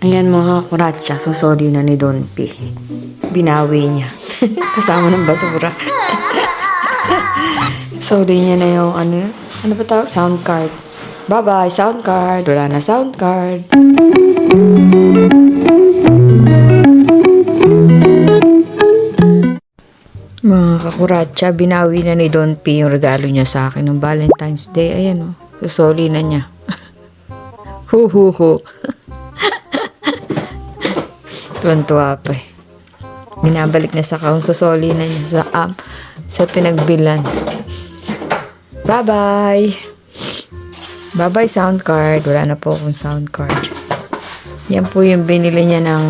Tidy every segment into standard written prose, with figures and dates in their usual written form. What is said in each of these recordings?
Ayan mga kuratsa, sorry na ni Don P. Binawi niya. Kasama ng basura. Sorry niya na yung ano ba tawag? Sound card. Bye-bye, sound card. Wala na sound card. Mga kakuratsa, binawi na ni Don P yung regalo niya sa akin ng Valentine's Day. Ayan o, sorry na niya. Hu hu hu. Tuwan-tuwa pa eh. Binabalik na sa kahon, susoli na niya sa pinagbilan. Bye-bye! Bye-bye sound card. Wala na po akong sound card. Yan po yung binili niya ng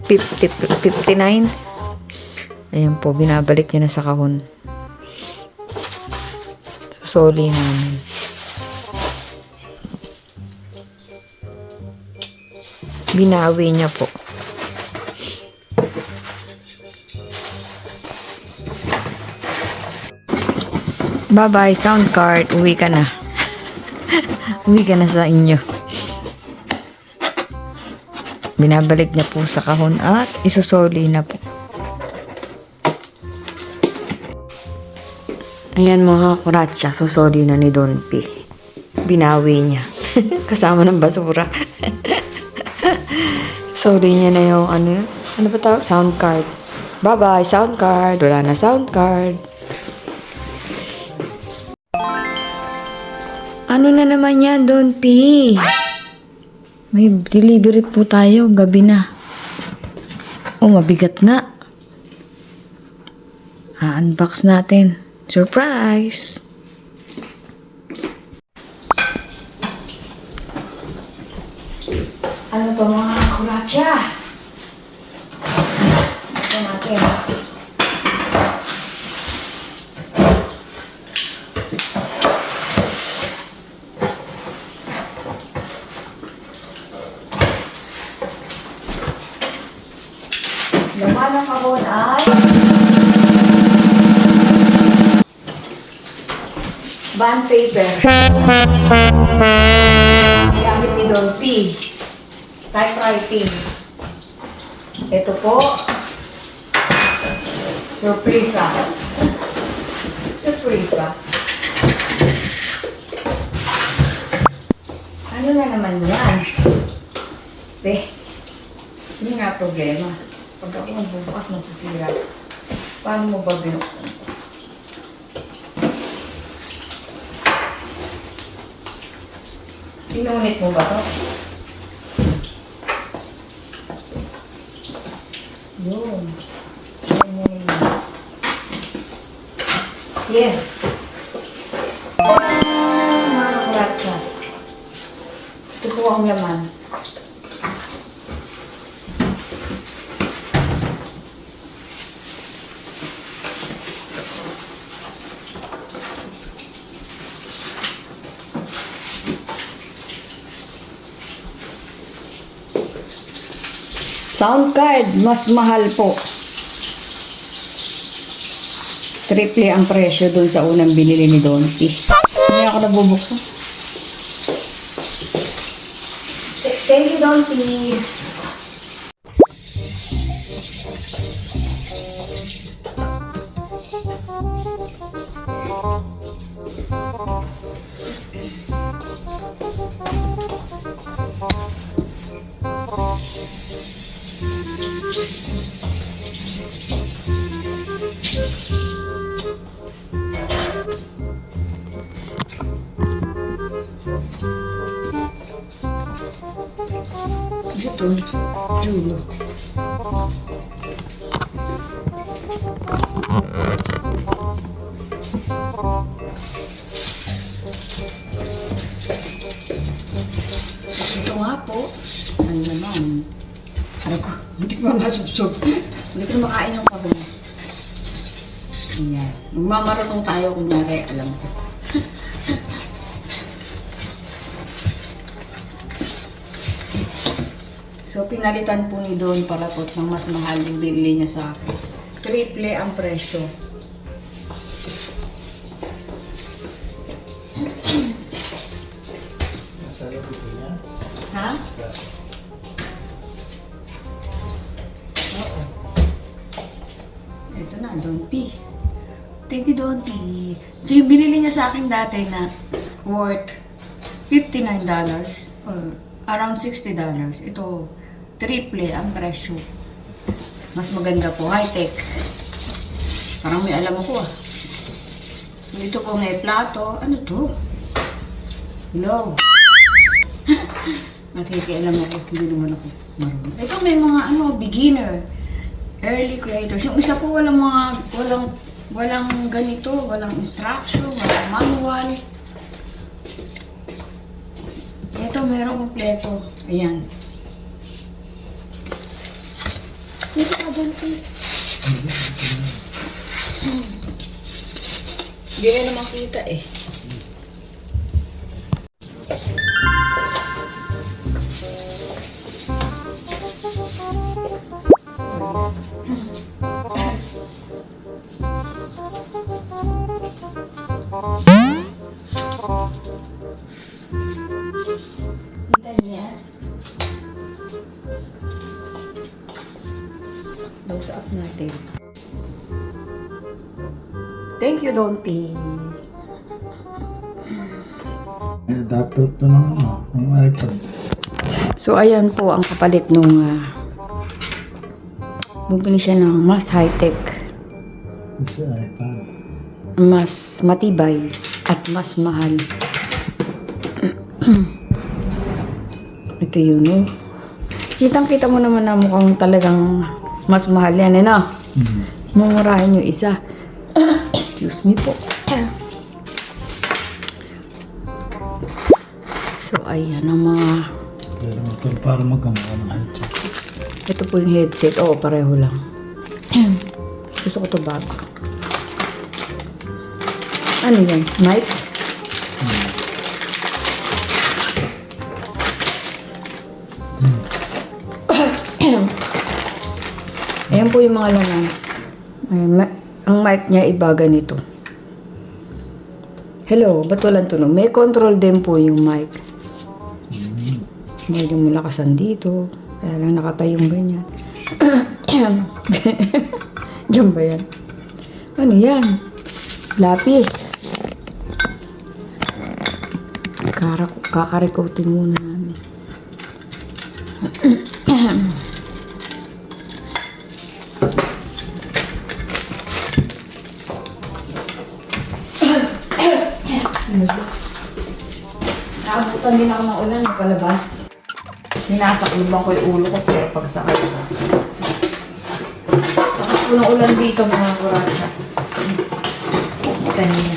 59. Ayan po, binabalik niya na sa kahon. Susoli namin. Binawi niya po. Bye-bye, sound card. Uwi ka na. Uwi ka na sa inyo. Binabalik niya po sa kahon at isusoli na po. Ayan mga kuratsa, susoli na ni Don P. Binawi niya. Kasama ng basura. Sorry niya na yung ano ba tawag? Sound card. Bye-bye, sound card. Wala na sound card. Ano na naman yan, Don P? May delivery po tayo, gabi na. Oh, mabigat nga. Unbox natin. Surprise! Ano to mga kuratsa? Ito natin. Laman ng kahon ay bond paper. Gamit ni Don P. Typewriting. Ito po. Surprise. Surprise. Ano na naman yan? Hindi nga problema. Pag ako magbubukas, masasira. Paano mo ba binuksan? Pinunit mo ba ito? Yun. Yes. Mga kuratsa. Ito po ang laman. Sound card, mas mahal po. Triple ang presyo dun sa unang binili ni Don P. Hindi ako nabubuksan. Thank you, Don P. Jutun, Julo. Ito nga po. Ano naman? Ano ko? Hindi ko masubsob. Hindi ko makain yung kahon. Ganyan. Magmamarunong tayo kunyari, alam ko. So, pinalitan po ni Don Paratot ng mas mahal yung bili niya sa akin. Triple ang presyo. Ha? Oo. Ito na, Don P. Thank you, Don P. So, yung binili niya sa akin dati na worth $59 or around $60. Ito, triple ang presyo. Mas maganda po, high-tech. Parang may alam ako ah. Dito po may plato. Ano to? Hello? Nakikialam ako. Hindi naman ako marunong. Ito may mga beginner. Early creators. Yung isa po walang ganito. Walang instruction. Walang manual. Ito meron kompleto. Ayan. Dito ka dyan po. Hindi rin naman kita eh. Kita niya. Close up natin. Thank you, Don P. Adapter to ng iPad. So, ayan po ang kapalit nung bumili siya ng mas high-tech, Kasi iPad. mas matibay, at mas mahal. Ito yun, oh. Kitang-kita mo naman na mukhang talagang mas mahal yan, eh, no? Mumurahin yung isa. Excuse me po. So, ayan ang mga... Pero ito para magawa ng headset. Ito po yung headset. Oo, pareho lang. Gusto ko ito bago. Ano yan? Mic? Ayan po yung mga laman. Ang mic niya iba ganito. Hello, ba't walang tunog? May control din po yung mic. Medyo malakasan dito. Kaya lang nakatayong ganyan. Diyan ba yan? Ano yan? Lapis. Kakarekotin muna namin. Naabutan din ako ng ulan, palabas. Sinasakluban ko yung ulo ko, pero pagsakay ko. Tapos po ng ulan dito, mga kurasya. Kanina.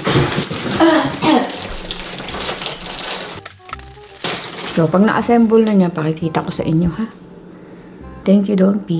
So, pag na-assemble na niya, pakikita ko sa inyo, ha? Thank you, Don P.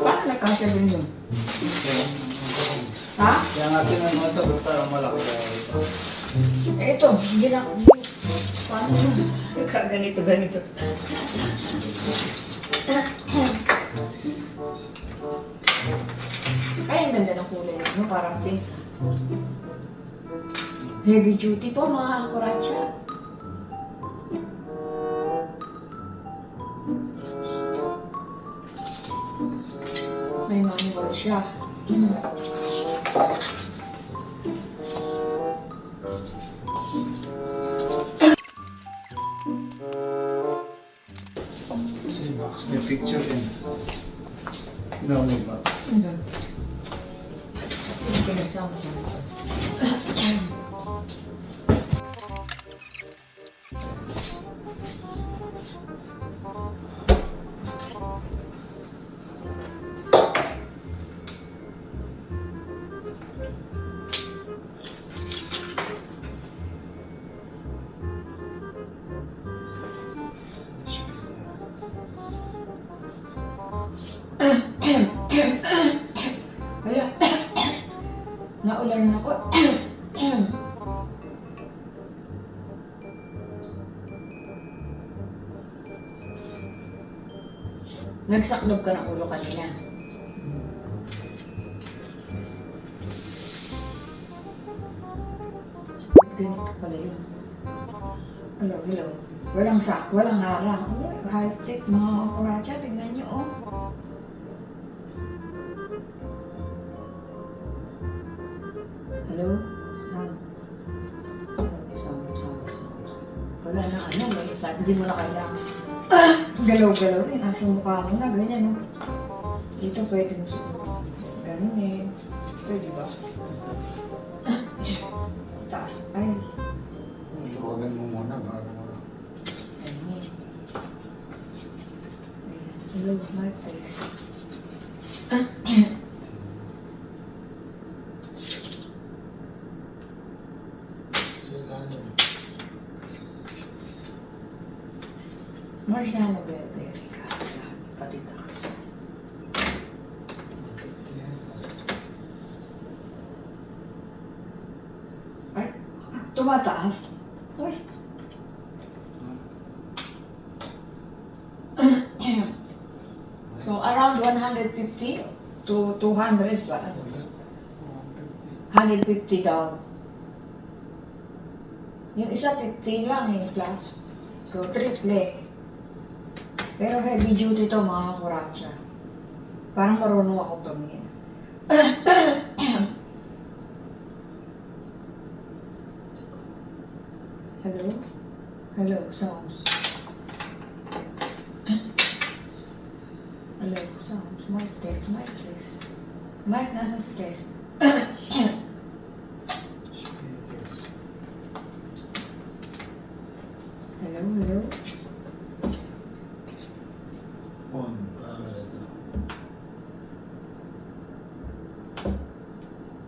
Paano nagkasya din yun? Ha? Kaya natin ang mga ito para malaki. Eh, ito, hindi na. Paano yun? Ganito. Ay, ang ganda ng kulay. No? Parang pink. Heavy duty to, mga kuratsa. May manual siya. Kasi box, may picture din. May box. Hindi pinagsama-sama. Hala. Naulanan ako. Nagsaklob ka ng ulo kanina. Ganito pala yun. Hello, hello. Walang harang. Oh, high-tech mga operacha. Tignan nyo, oh. Hello? Sound. Sound. Wala na ano, may start. Hindi mo na kailangan. Galaw-galaw eh. Nasa mukha mo na, ganyan, oh. Dito pwede mo siguro. Ganun eh. Pwede ba? Taas. Ay. Luwagan mo muna bago mo. Ayun. Hello, my face. Marsano bebe ka. Pati taas. Ay, tumataas. Uy. So, around 150 to 200 ba? 150 daw. Yung isa 15 lang eh, plus. So, triple. Pero heavy duty to mga kuracha. Parang marunong ako tumingin. Hello? Hello, sounds. Hello, sounds. Mic test, mic test. Mic nasa sa test. Hello, hello. On. Para ito.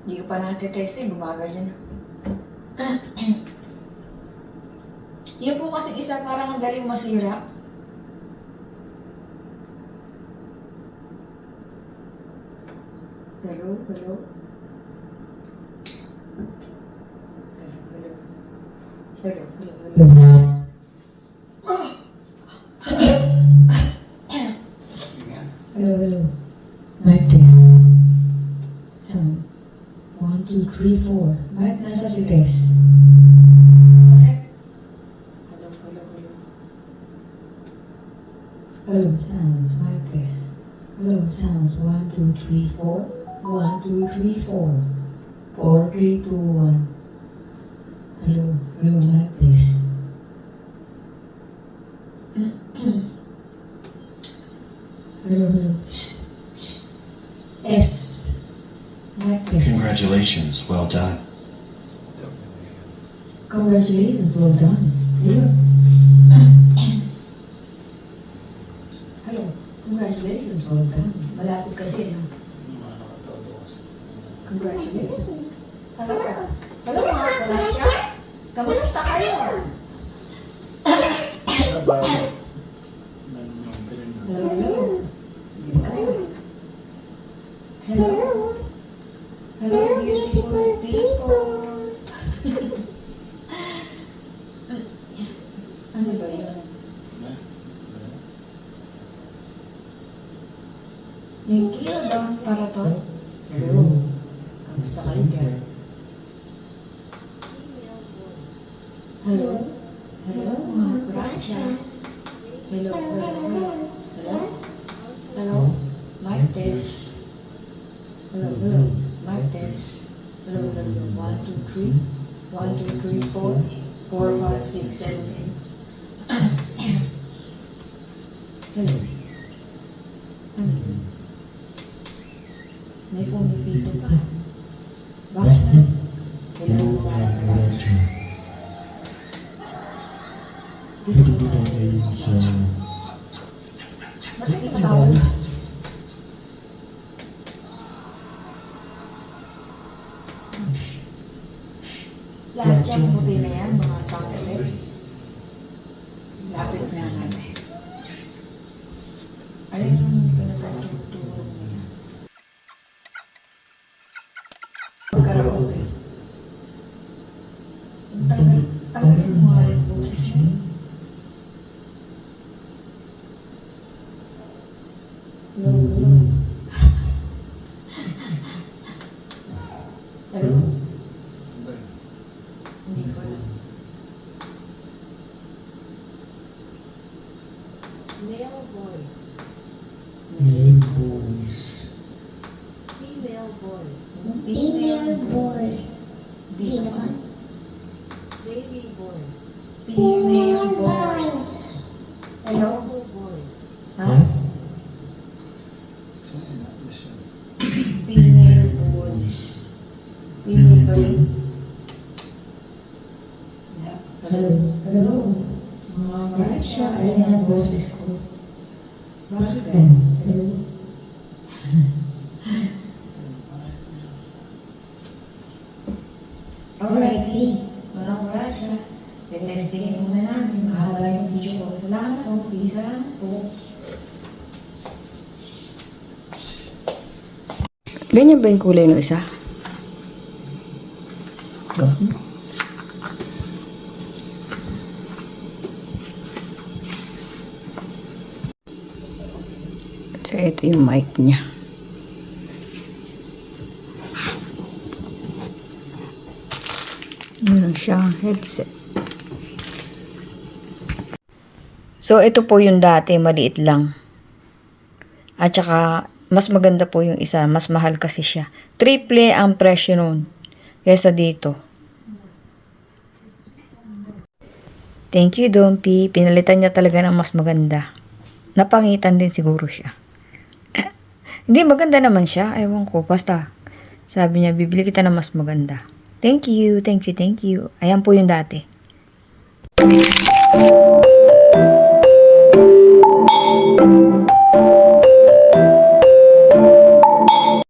Hindi ko pa natin-testing, gumaganyan. Yun po kasi isa parang ang daling masira. Hello, hello. Hello, hello. Hello, hello. Hello, hello. Mic test. Sound. 1, 2, 3, 4. Mic nasa si test. Sakit. Hello, hello, hello. Hello, sounds. Mic test. Hello, sounds. 1, 2, 3, 4. 1, 2, 3, 4. 4, 3, 2, 1. Hello, hello, mic test. Hello, hello. Shh, shh. S. Mic test. Congratulations, well done. Congratulations, well done. Hello. Hello. Congratulations, well done. Malapit kasi, no? Congratulations. Hello. Hello, mga kuracha. Kamusta kayo? Trabaho. Hello, hello. Hello. Hello, beautiful people. Ano ba yun? Yung kilo daw para to? Hello. Kamusta kayo dyan? Hello? Hello, mga kuracha. Hello, hello, hello. Hello? Hello? Mic test. Hello, hello. Mic test. Hello, hello. 1, 2, 3. 1, 2, 3, 4. 4, 5, 6, 7, 8. Hello. Ano? May pumipito pa. Bakit na? Hello, mga kuracha. Dito ba tayo? Ba't may katawag? Lahat yan, puti na yan, mga sound effects. Lapit na natin. Alin yung pinatutugtog? voice. Female voice. Female voice. B naman. Baby voice. Female voice. Hello? Local voice. Ha? This one. Female voice. Female ba yun? Hello? Hello? Bakit siya? Ayan ang boses ko. Bakit ganun? Hello? Alrighty. Walang oras siya. Testingin muna namin. Mahaba yung video ko. Salamat po. Please, salamat po. Ganyan ba yung kulay ng isa? So, ito yung mic niya. Meron siyang headset. So, ito po yung dati, maliit lang. At saka, mas maganda po yung isa. Mas mahal kasi siya. Triple ang presyo nun. Kesa dito. Thank you, Dompi. Pinalitan niya talaga ng mas maganda. Napangitan din siguro siya. Hindi, maganda naman siya. Ewan ko. Basta, sabi niya, bibili kita ng mas maganda. Thank you, thank you, thank you. Ayan po yung dati.